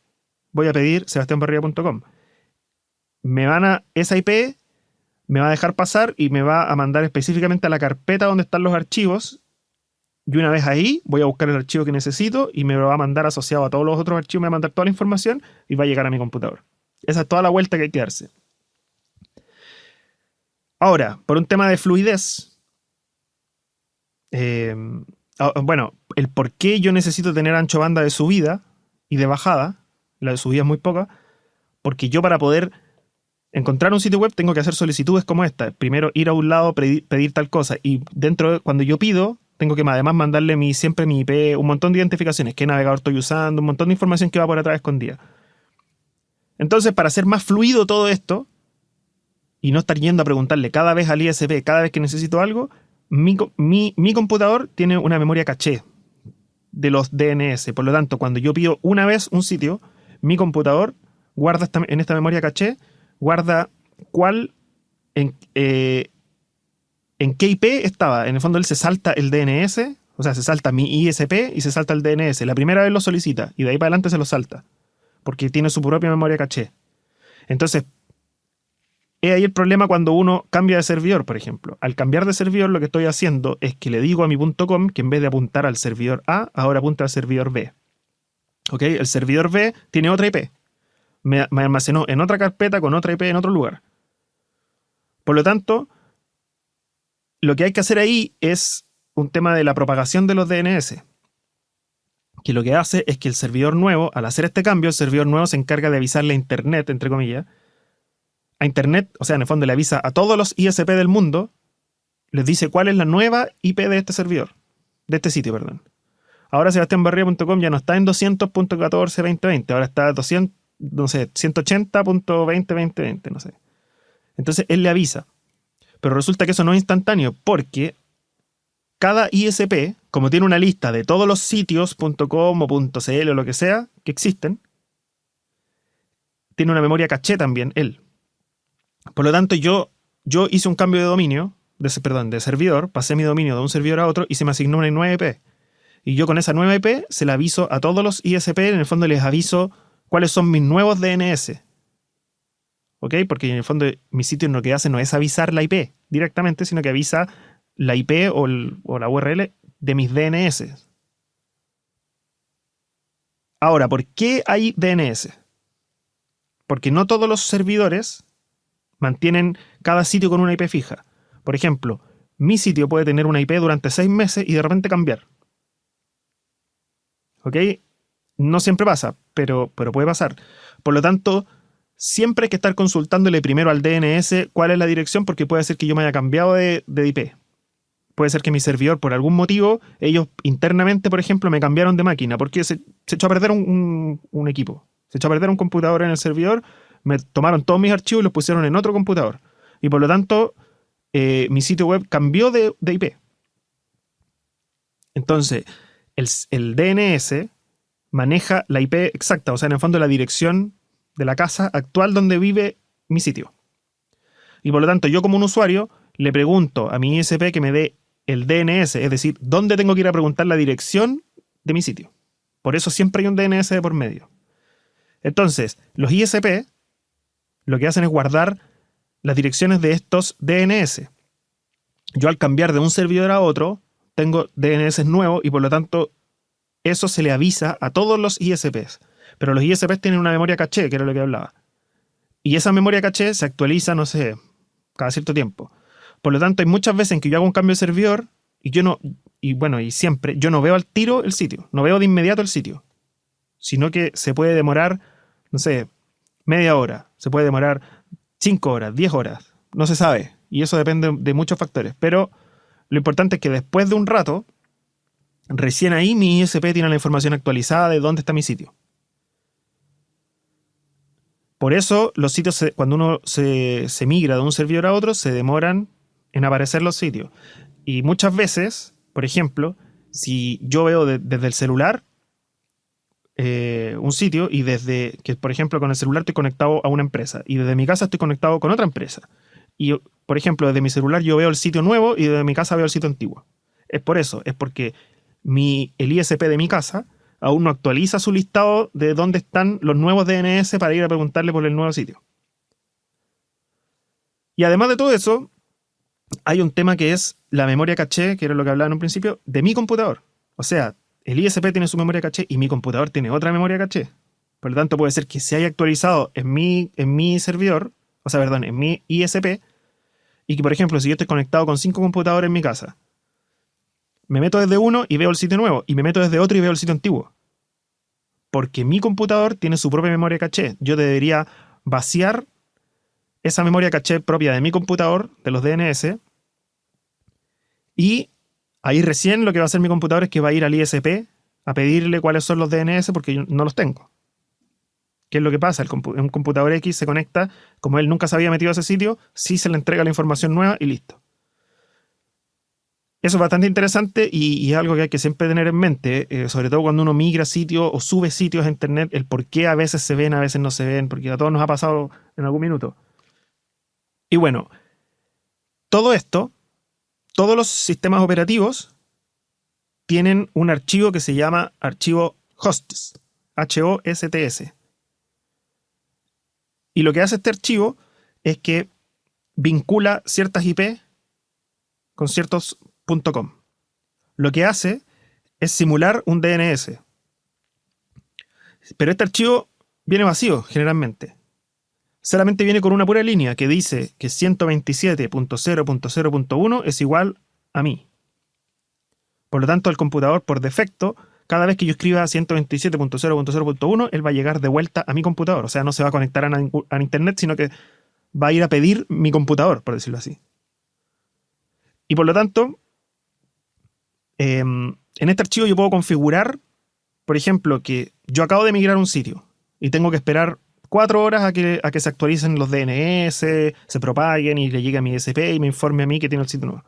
voy a pedir sebastianbarriga.com. Esa IP me va a dejar pasar y me va a mandar específicamente a la carpeta donde están los archivos. Y una vez ahí, voy a buscar el archivo que necesito y me lo va a mandar asociado a todos los otros archivos, me va a mandar toda la información y va a llegar a mi computador. Esa es toda la vuelta que hay que darse. Ahora, por un tema de fluidez, bueno, el por qué yo necesito tener ancho banda de subida y de bajada, la de subida es muy poca, porque yo para poder encontrar un sitio web tengo que hacer solicitudes como esta. Primero ir a un lado, pedir tal cosa, y cuando yo pido, tengo que además mandarle siempre mi IP, un montón de identificaciones, qué navegador estoy usando, un montón de información que va por atrás escondida. Entonces, para hacer más fluido todo esto, y no estar yendo a preguntarle cada vez al ISP, cada vez que necesito algo, mi computador tiene una memoria caché de los DNS. Por lo tanto, cuando yo pido una vez un sitio, mi computador guarda en esta memoria caché, guarda en qué IP estaba. En el fondo él se salta el DNS, o sea, se salta mi ISP y se salta el DNS. La primera vez lo solicita y de ahí para adelante se lo salta, porque tiene su propia memoria caché. Entonces, es ahí el problema cuando uno cambia de servidor, por ejemplo. Al cambiar de servidor, lo que estoy haciendo es que le digo a mi .com que en vez de apuntar al servidor A, ahora apunta al servidor B. ¿Ok? El servidor B tiene otra IP. Me almacenó en otra carpeta con otra IP en otro lugar. Por lo tanto, lo que hay que hacer ahí es un tema de la propagación de los DNS. Que lo que hace es que el servidor nuevo, al hacer este cambio, el servidor nuevo se encarga de avisarle a Internet, entre comillas, a Internet, o sea, en el fondo le avisa a todos los ISP del mundo, les dice cuál es la nueva IP de este servidor, de este sitio, perdón. Ahora sebastianbarriga.com ya no está en 200.14.2020, ahora está 180.20.2020, no sé. Entonces él le avisa. Pero resulta que eso no es instantáneo, porque cada ISP, como tiene una lista de todos los sitios .com o .cl o lo que sea que existen, tiene una memoria caché también, él. Por lo tanto, yo hice un cambio de dominio, de servidor, pasé mi dominio de un servidor a otro y se me asignó una nueva IP. Y yo con esa nueva IP se la aviso a todos los ISP, en el fondo les aviso cuáles son mis nuevos DNS. ¿Ok? Porque en el fondo mi sitio lo que hace no es avisar la IP directamente, sino que avisa la IP o la URL de mis DNS. Ahora, ¿por qué hay DNS? Porque no todos los servidores mantienen cada sitio con una IP fija. Por ejemplo, mi sitio puede tener una IP durante 6 meses y de repente cambiar. ¿Ok? No siempre pasa, pero puede pasar. Por lo tanto, siempre hay que estar consultándole primero al DNS cuál es la dirección, porque puede ser que yo me haya cambiado de IP. Puede ser que mi servidor, por algún motivo, ellos internamente, por ejemplo, me cambiaron de máquina, porque se echó a perder un equipo. Se echó a perder un computador en el servidor, me tomaron todos mis archivos y los pusieron en otro computador. Y por lo tanto, mi sitio web cambió de IP. Entonces, el DNS maneja la IP exacta, o sea, en el fondo la dirección de la casa actual donde vive mi sitio. Y por lo tanto, yo como un usuario le pregunto a mi ISP que me dé el DNS, es decir, dónde tengo que ir a preguntar la dirección de mi sitio. Por eso siempre hay un DNS de por medio. Entonces, los ISP lo que hacen es guardar las direcciones de estos DNS. Yo al cambiar de un servidor a otro, tengo DNS nuevos y por lo tanto eso se le avisa a todos los ISPs. Pero los ISPs tienen una memoria caché, que era lo que hablaba. Y esa memoria caché se actualiza, no sé, cada cierto tiempo. Por lo tanto, hay muchas veces en que yo hago un cambio de servidor y siempre, yo no veo al tiro el sitio, no veo de inmediato el sitio, sino que se puede demorar, no sé, media hora, se puede demorar 5 horas, 10 horas, no se sabe, y eso depende de muchos factores, pero lo importante es que después de un rato, recién ahí mi ISP tiene la información actualizada de dónde está mi sitio. Por eso los sitios, cuando uno se migra de un servidor a otro, se demoran en aparecer los sitios. Y muchas veces, por ejemplo, si yo veo desde el celular un sitio y desde que, por ejemplo, con el celular estoy conectado a una empresa y desde mi casa estoy conectado con otra empresa. Y, por ejemplo, desde mi celular yo veo el sitio nuevo y desde mi casa veo el sitio antiguo. Es por eso, es porque el ISP de mi casa aún no actualiza su listado de dónde están los nuevos DNS para ir a preguntarle por el nuevo sitio. Y además de todo eso, hay un tema que es la memoria caché, que era lo que hablaba en un principio, de mi computador. O sea, el ISP tiene su memoria caché y mi computador tiene otra memoria caché. Por lo tanto, puede ser que se haya actualizado en mi servidor, o sea, perdón, en mi ISP, y que, por ejemplo, si yo estoy conectado con 5 computadores en mi casa, me meto desde uno y veo el sitio nuevo, y me meto desde otro y veo el sitio antiguo. Porque mi computador tiene su propia memoria caché. Yo debería vaciar esa memoria caché propia de mi computador, de los DNS, y ahí recién lo que va a hacer mi computador es que va a ir al ISP a pedirle cuáles son los DNS porque yo no los tengo. ¿Qué es lo que pasa? Un computador X se conecta, como él nunca se había metido a ese sitio, sí se le entrega la información nueva y listo. Eso es bastante interesante y es algo que hay que siempre tener en mente, sobre todo cuando uno migra sitios o sube sitios a internet, el por qué a veces se ven, a veces no se ven, porque a todos nos ha pasado en algún minuto. Y bueno, todo esto, todos los sistemas operativos tienen un archivo que se llama archivo hosts, HOSTS. Y lo que hace este archivo es que vincula ciertas IP con ciertos .com. Lo que hace es simular un DNS. Pero este archivo viene vacío, generalmente. Solamente viene con una pura línea que dice que 127.0.0.1 es igual a mí. Por lo tanto, el computador, por defecto, cada vez que yo escriba 127.0.0.1, él va a llegar de vuelta a mi computador. O sea, no se va a conectar a internet, sino que va a ir a pedir mi computador, por decirlo así. Y por lo tanto, en este archivo yo puedo configurar, por ejemplo, que yo acabo de migrar a un sitio y tengo que esperar 4 horas a que se actualicen los DNS, se propaguen y le llegue a mi ISP y me informe a mí que tiene el sitio nuevo.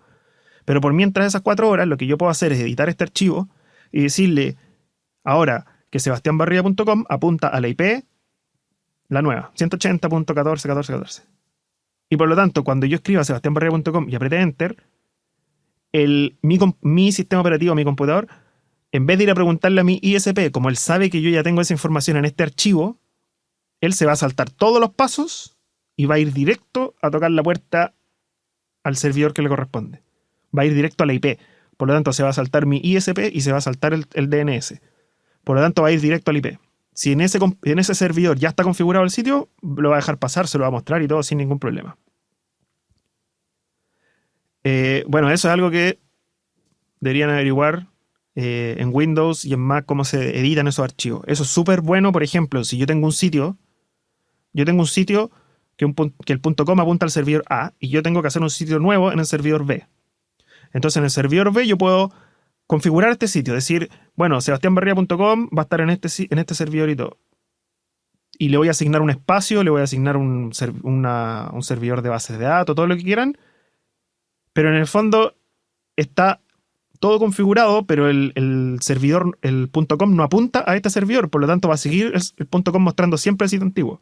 Pero por mientras esas 4 horas, lo que yo puedo hacer es editar este archivo y decirle ahora que sebastianbarria.com apunta a la IP, la nueva, 180.14.14.14. Y por lo tanto, cuando yo escriba sebastianbarria.com y apriete Enter, mi sistema operativo, mi computador, en vez de ir a preguntarle a mi ISP, como él sabe que yo ya tengo esa información en este archivo, él se va a saltar todos los pasos y va a ir directo a tocar la puerta al servidor que le corresponde. Va a ir directo a la IP. Por lo tanto, se va a saltar mi ISP y se va a saltar el DNS. Por lo tanto, va a ir directo al IP. Si en ese servidor ya está configurado el sitio, lo va a dejar pasar, se lo va a mostrar y todo sin ningún problema. Bueno, eso es algo que deberían averiguar en Windows y en Mac cómo se editan esos archivos. Eso es súper bueno, por ejemplo, si yo tengo un sitio que el .com apunta al servidor A y yo tengo que hacer un sitio nuevo en el servidor B. Entonces en el servidor B yo puedo configurar este sitio, decir, bueno, sebastianbarria.com va a estar en este servidor y todo. Y le voy a asignar un espacio, le voy a asignar un servidor de bases de datos, todo lo que quieran. Pero en el fondo está todo configurado, pero el servidor, el .com no apunta a este servidor, por lo tanto va a seguir el .com mostrando siempre el sitio antiguo.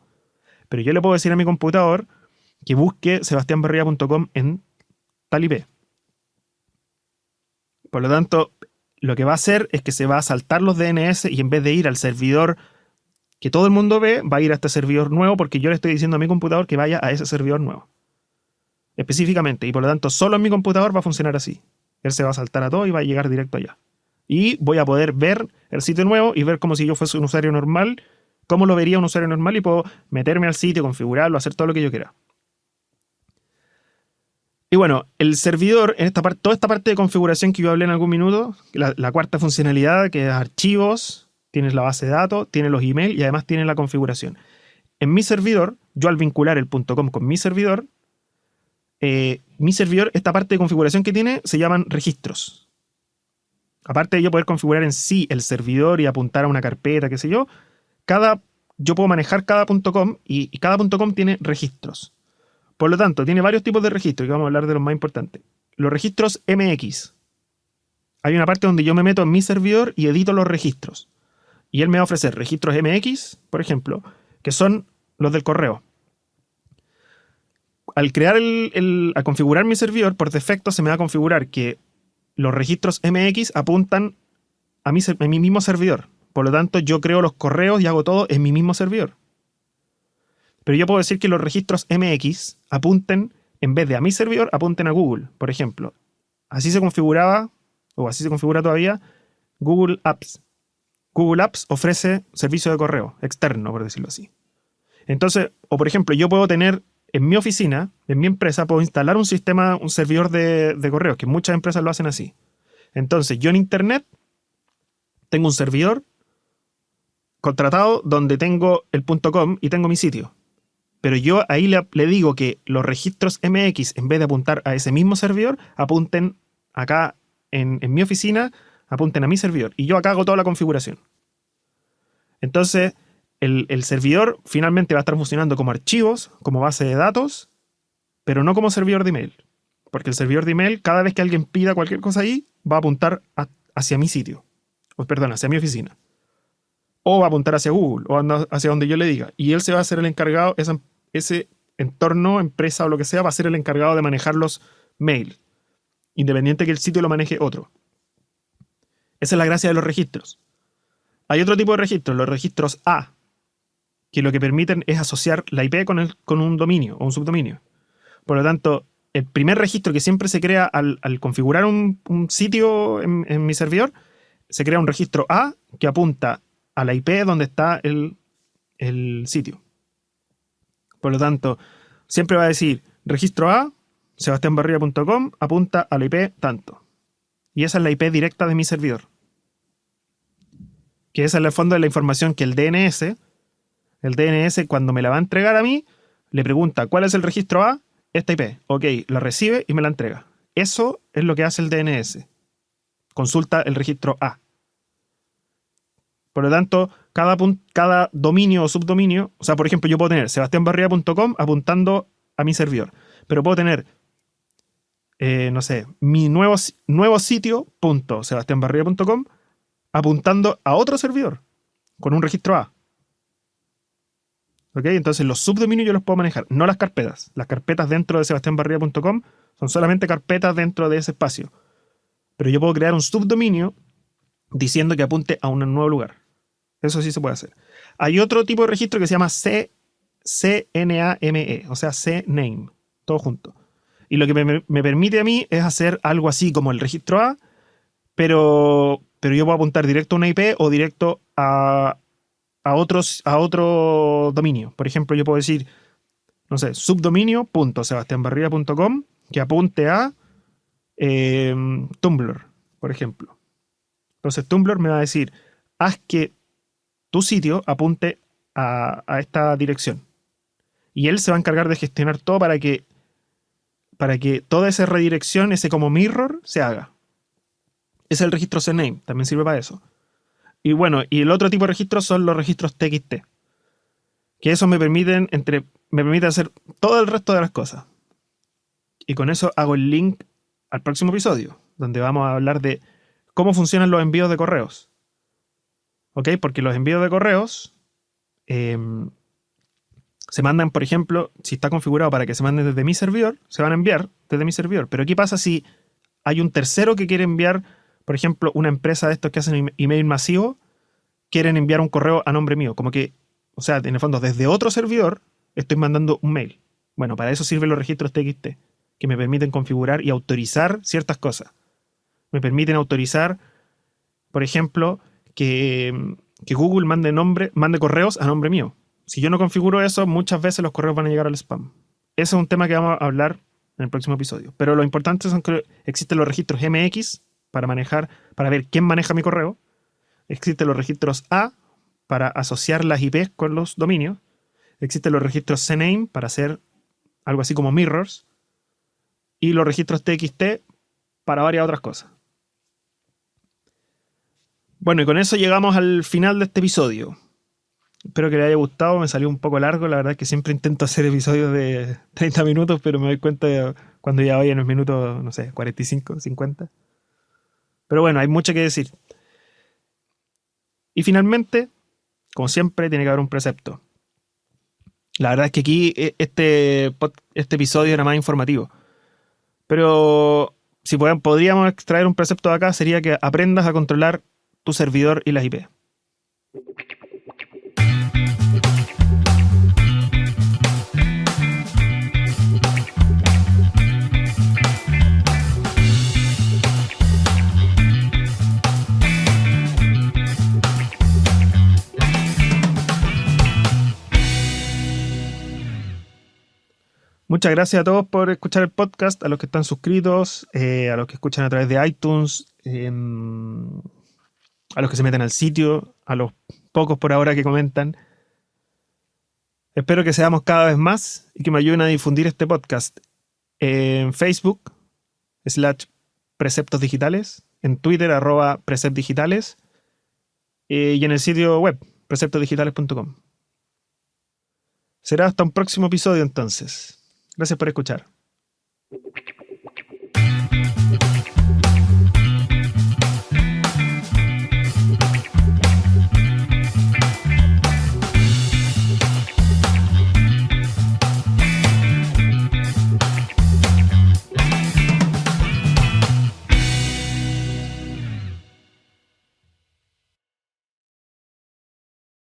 Pero yo le puedo decir a mi computador que busque sebastianbarria.com en tal IP. Por lo tanto, lo que va a hacer es que se va a saltar los DNS y en vez de ir al servidor que todo el mundo ve, va a ir a este servidor nuevo porque yo le estoy diciendo a mi computador que vaya a ese servidor nuevo. Específicamente. Y por lo tanto, solo en mi computador va a funcionar así. Él se va a saltar a todo y va a llegar directo allá. Y voy a poder ver el sitio nuevo y ver como si yo fuese un usuario normal, cómo lo vería un usuario normal y puedo meterme al sitio, configurarlo, hacer todo lo que yo quiera. Y bueno, el servidor, en toda esta parte de configuración que yo hablé en algún minuto, la cuarta funcionalidad, que es archivos, tienes la base de datos, tienes los emails y además tienes la configuración. En mi servidor, yo al vincular el .com con mi servidor, esta parte de configuración que tiene, se llaman registros. Aparte de yo poder configurar en sí el servidor y apuntar a una carpeta, qué sé yo, yo puedo manejar cada .com y cada .com tiene registros. Por lo tanto, tiene varios tipos de registros, que vamos a hablar de los más importantes. Los registros MX. hay una parte donde yo me meto en mi servidor y edito los registros. Y él me va a ofrecer registros MX, por ejemplo, que son los del correo. Al crear al configurar mi servidor, por defecto se me va a configurar que los registros MX apuntan a mi mismo servidor. Por lo tanto, yo creo los correos y hago todo en mi mismo servidor. Pero yo puedo decir que los registros MX apunten, en vez de a mi servidor, apunten a Google, por ejemplo. Así se configuraba, o así se configura todavía, Google Apps. Google Apps ofrece servicio de correo externo, por decirlo así. Entonces, o por ejemplo, yo puedo tener en mi oficina, en mi empresa, puedo instalar un sistema, un servidor de correos, que muchas empresas lo hacen así. Entonces, yo en Internet tengo un servidor contratado donde tengo el .com y tengo mi sitio. Pero yo ahí le digo que los registros MX, en vez de apuntar a ese mismo servidor, apunten acá en mi oficina, apunten a mi servidor. Y yo acá hago toda la configuración. Entonces, el servidor finalmente va a estar funcionando como archivos, como base de datos, pero no como servidor de email. Porque el servidor de email, cada vez que alguien pida cualquier cosa ahí, va a apuntar hacia mi sitio. Perdón, hacia mi oficina. O va a apuntar hacia Google, o hacia donde yo le diga. Y él se va a hacer el encargado, ese entorno, empresa o lo que sea, va a ser el encargado de manejar los mails, independiente que el sitio lo maneje otro. Esa es la gracia de los registros. Hay otro tipo de registros, los registros A, que lo que permiten es asociar la IP con un dominio o un subdominio. Por lo tanto, el primer registro que siempre se crea al configurar un sitio en mi servidor, se crea un registro A que apunta a la IP donde está el sitio. Por lo tanto, siempre va a decir registro A, sebastianbarriga.com, apunta a la IP tanto. Y esa es la IP directa de mi servidor. Que esa es en el fondo de la información que el DNS, cuando me la va a entregar a mí, le pregunta ¿cuál es el registro A? Esta IP. Ok, la recibe y me la entrega. Eso es lo que hace el DNS. Consulta el registro A. Por lo tanto, cada dominio o subdominio, o sea, por ejemplo, yo puedo tener sebastianbarriga.com apuntando a mi servidor, pero puedo tener, no sé, mi nuevo sitio .sebastianbarriga.com apuntando a otro servidor con un registro A. ¿Ok? Entonces los subdominios yo los puedo manejar, no las carpetas. Las carpetas dentro de sebastianbarriga.com son solamente carpetas dentro de ese espacio. Pero yo puedo crear un subdominio diciendo que apunte a un nuevo lugar. Eso sí se puede hacer. Hay otro tipo de registro que se llama CNAME, o sea, CNAME, todo junto. Y lo que me permite a mí es hacer algo así como el registro A, pero yo puedo apuntar directo a una IP o directo a otro dominio. Por ejemplo, yo puedo decir, no sé, subdominio.sebastianbarriga.com que apunte a Tumblr, por ejemplo. Entonces Tumblr me va a decir, haz que tu sitio apunte a esta dirección. Y él se va a encargar de gestionar todo para que toda esa redirección, ese como mirror, se haga. Es el registro CNAME, también sirve para eso. Y bueno, y el otro tipo de registros son los registros TXT. Que eso me permite hacer todo el resto de las cosas. Y con eso hago el link al próximo episodio, donde vamos a hablar de cómo funcionan los envíos de correos. ¿Ok? Porque los envíos de correos se mandan, por ejemplo, si está configurado para que se manden desde mi servidor, se van a enviar desde mi servidor. Pero ¿qué pasa si hay un tercero que quiere enviar, por ejemplo, una empresa de estos que hacen email masivo, quieren enviar un correo a nombre mío? Como que, o sea, en el fondo, desde otro servidor estoy mandando un mail. Bueno, para eso sirven los registros TXT, que me permiten configurar y autorizar ciertas cosas. Me permiten autorizar, por ejemplo, que Google mande correos a nombre mío. Si yo no configuro eso, muchas veces los correos van a llegar al spam. Ese es un tema que vamos a hablar en el próximo episodio. Pero lo importante es que existen los registros MX para ver quién maneja mi correo. Existen los registros A para asociar las IPs con los dominios. Existen los registros CNAME para hacer algo así como mirrors. Y los registros TXT para varias otras cosas. Bueno, y con eso llegamos al final de este episodio. Espero que les haya gustado, me salió un poco largo, la verdad es que siempre intento hacer episodios de 30 minutos, pero me doy cuenta cuando ya voy en los minutos, no sé, 45, 50. Pero bueno, hay mucho que decir. Y finalmente, como siempre, tiene que haber un precepto. La verdad es que aquí este episodio era más informativo. Pero si podríamos extraer un precepto de acá, sería que aprendas a controlar tu servidor y las IP. Muchas gracias a todos por escuchar el podcast, a los que están suscritos, a los que escuchan a través de iTunes, a los que se meten al sitio, a los pocos por ahora que comentan. Espero que seamos cada vez más y que me ayuden a difundir este podcast en Facebook, /preceptos digitales, en Twitter, @preceptdigitales, y en el sitio web, preceptosdigitales.com. Será hasta un próximo episodio entonces. Gracias por escuchar.